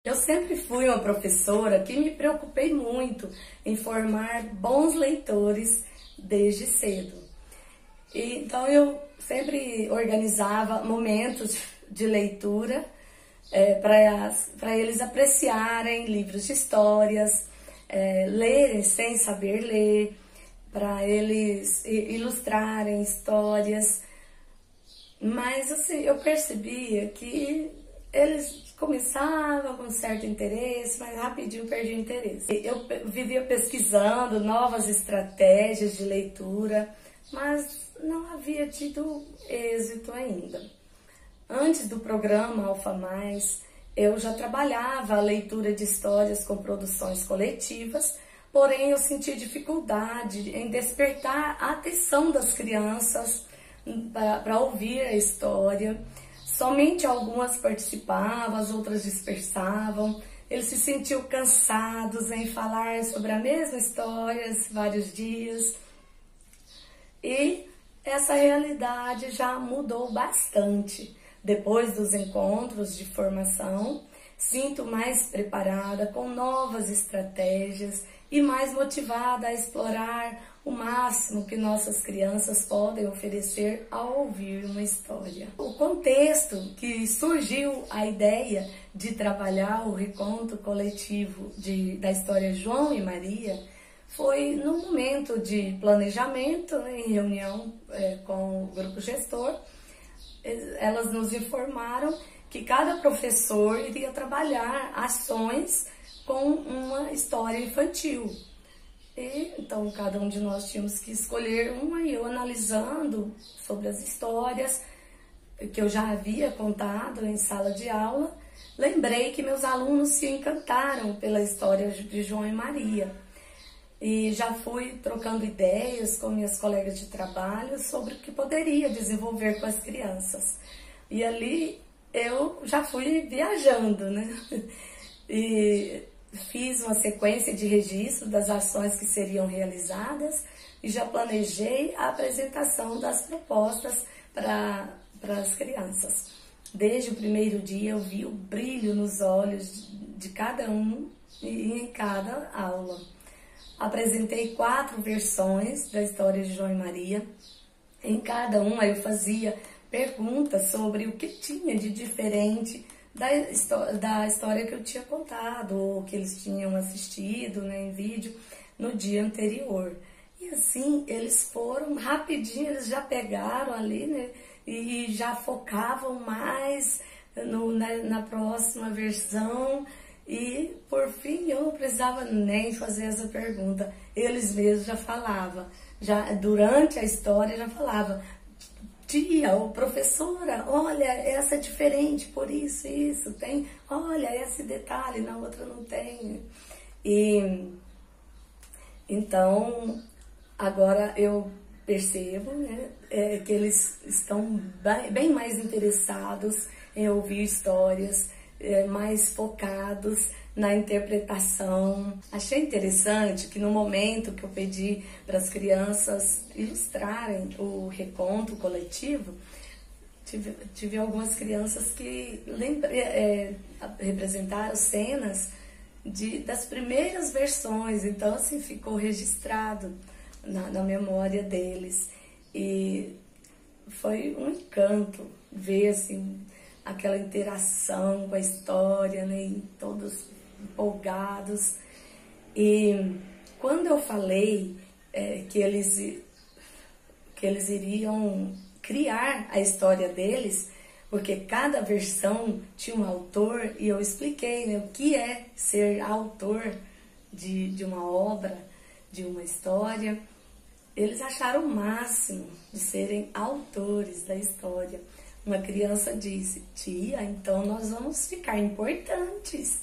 Eu sempre fui uma professora que me preocupei muito em formar bons leitores desde cedo. Então eu sempre organizava momentos de leitura para eles apreciarem livros de histórias, lerem sem saber ler, para eles ilustrarem histórias. Mas assim, eu percebia que eles começavam com certo interesse, mas rapidinho perdi o interesse. Eu vivia pesquisando novas estratégias de leitura, mas não havia tido êxito ainda. Antes do programa Alfa Mais, eu já trabalhava a leitura de histórias com produções coletivas, porém eu senti dificuldade em despertar a atenção das crianças para ouvir a história. Somente algumas participavam, as outras dispersavam. Eles se sentiam cansados em falar sobre a mesma história vários dias. E essa realidade já mudou bastante. Depois dos encontros de formação, sinto mais preparada, com novas estratégias e mais motivada a explorar o máximo que nossas crianças podem oferecer ao ouvir uma história. O contexto que surgiu a ideia de trabalhar o reconto coletivo da história João e Maria foi no momento de planejamento, em reunião com o grupo gestor. Elas nos informaram que cada professor iria trabalhar ações com uma história infantil. Então, cada um de nós tínhamos que escolher uma, e eu analisando sobre as histórias que eu já havia contado em sala de aula, lembrei que meus alunos se encantaram pela história de João e Maria. E já fui trocando ideias com minhas colegas de trabalho sobre o que poderia desenvolver com as crianças. E ali eu já fui viajando, né? E fiz uma sequência de registro das ações que seriam realizadas e já planejei a apresentação das propostas para as crianças. Desde o primeiro dia eu vi o brilho nos olhos de cada um e em cada aula. Apresentei 4 versões da história de João e Maria. Em cada uma eu fazia perguntas sobre o que tinha de diferente da história que eu tinha contado, ou que eles tinham assistido, né, em vídeo no dia anterior. E assim, eles foram rapidinho, eles já pegaram ali, né, e já focavam mais na próxima versão. E, por fim, eu não precisava nem fazer essa pergunta. Eles mesmos já falavam, já durante a história já falavam: tia ou professora, olha, essa é diferente por isso, tem, olha, esse detalhe, na outra não tem. E então, agora eu percebo, né, que eles estão bem mais interessados em ouvir histórias, mais focados na interpretação. Achei interessante que no momento que eu pedi para as crianças ilustrarem o reconto coletivo, tive algumas crianças que representaram cenas das primeiras versões, então assim ficou registrado na memória deles. E foi um encanto ver assim aquela interação com a história, né, e todos empolgados. E quando eu falei que eles iriam criar a história deles, porque cada versão tinha um autor, e eu expliquei, né, o que é ser autor de uma obra, de uma história, eles acharam o máximo de serem autores da história. Uma criança disse: tia, então nós vamos ficar importantes.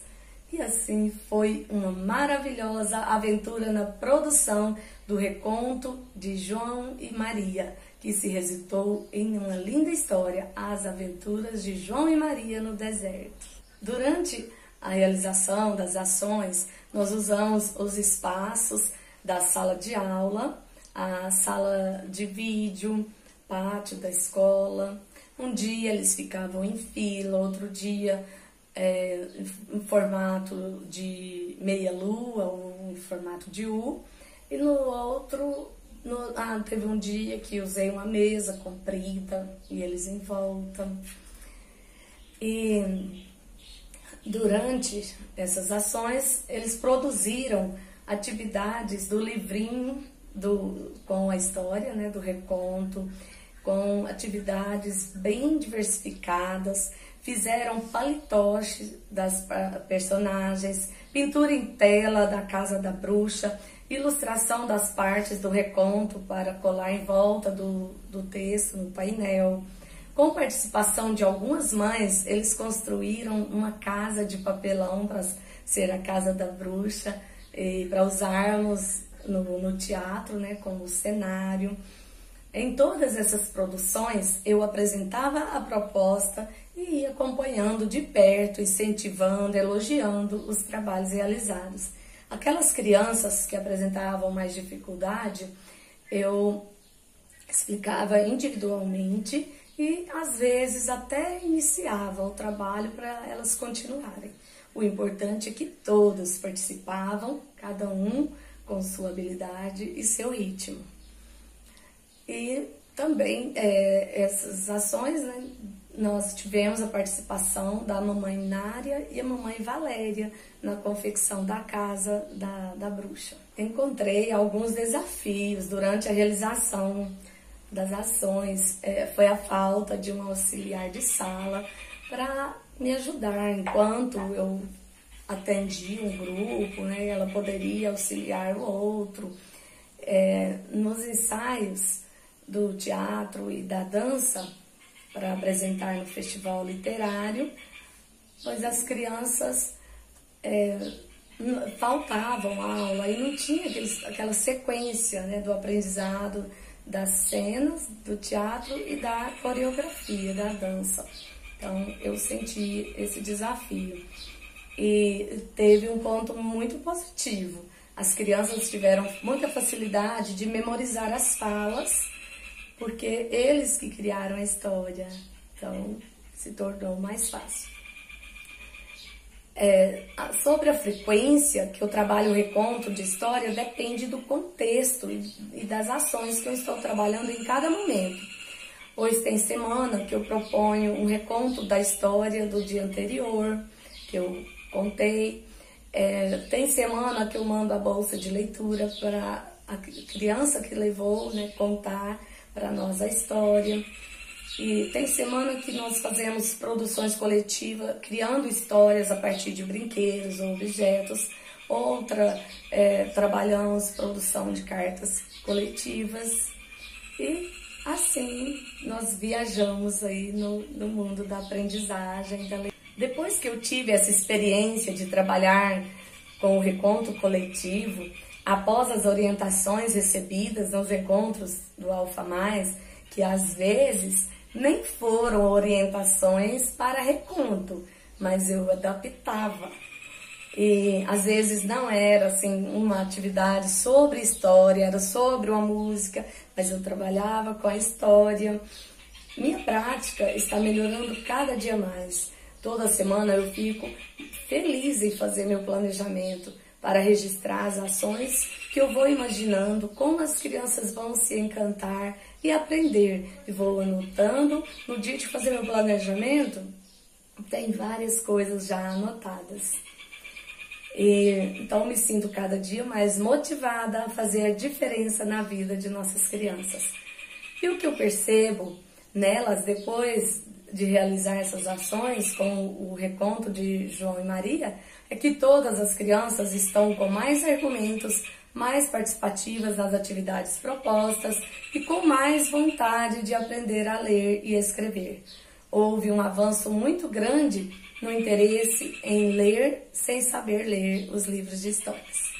E assim foi uma maravilhosa aventura na produção do reconto de João e Maria, que se resultou em uma linda história, As Aventuras de João e Maria no Deserto. Durante a realização das ações, nós usamos os espaços da sala de aula, a sala de vídeo, pátio da escola. Um dia eles ficavam em fila, outro dia em formato de meia-lua ou em formato de U. E no outro, teve um dia que usei uma mesa comprida e eles em volta. E durante essas ações, eles produziram atividades do livrinho com a história, né, do reconto, com atividades bem diversificadas, fizeram palitoche das personagens, pintura em tela da Casa da Bruxa, ilustração das partes do reconto para colar em volta do texto, no painel. Com participação de algumas mães, eles construíram uma casa de papelão para ser a Casa da Bruxa, para usarmos no teatro, né, como cenário. Em todas essas produções, eu apresentava a proposta e ia acompanhando de perto, incentivando, elogiando os trabalhos realizados. Aquelas crianças que apresentavam mais dificuldade, eu explicava individualmente e, às vezes, até iniciava o trabalho para elas continuarem. O importante é que todos participavam, cada um com sua habilidade e seu ritmo. E também essas ações, né, nós tivemos a participação da mamãe Nária e a mamãe Valéria na confecção da Casa da Bruxa. Encontrei alguns desafios durante a realização das ações. Foi a falta de um auxiliar de sala para me ajudar enquanto eu atendia um grupo, né, ela poderia auxiliar o outro. Nos ensaios do teatro e da dança, para apresentar no festival literário, pois as crianças faltavam aula e não tinha aquela sequência, né, do aprendizado das cenas do teatro e da coreografia, da dança. Então, eu senti esse desafio. E teve um ponto muito positivo. As crianças tiveram muita facilidade de memorizar as falas, porque eles que criaram a história. Então, se tornou mais fácil. Sobre a frequência que eu trabalho o reconto de história, depende do contexto e das ações que eu estou trabalhando em cada momento. Pois tem semana que eu proponho um reconto da história do dia anterior, que eu contei. Tem semana que eu mando a bolsa de leitura para a criança que levou, né, contar para nós a história. E tem semana que nós fazemos produções coletivas, criando histórias a partir de brinquedos ou objetos. Outra, trabalhamos produção de cartas coletivas. E assim nós viajamos aí no mundo da aprendizagem, da leitura. Depois que eu tive essa experiência de trabalhar com o reconto coletivo, após as orientações recebidas nos encontros do Alfa Mais, que às vezes nem foram orientações para reconto, mas eu adaptava. E às vezes não era assim uma atividade sobre história, era sobre uma música, mas eu trabalhava com a história. Minha prática está melhorando cada dia mais. Toda semana eu fico feliz em fazer meu planejamento para registrar as ações que eu vou imaginando, como as crianças vão se encantar e aprender. E vou anotando. No dia de fazer meu planejamento, tem várias coisas já anotadas. Então me sinto cada dia mais motivada a fazer a diferença na vida de nossas crianças. E o que eu percebo nelas, depois de realizar essas ações com o reconto de João e Maria, é que todas as crianças estão com mais argumentos, mais participativas nas atividades propostas e com mais vontade de aprender a ler e escrever. Houve um avanço muito grande no interesse em ler sem saber ler os livros de histórias.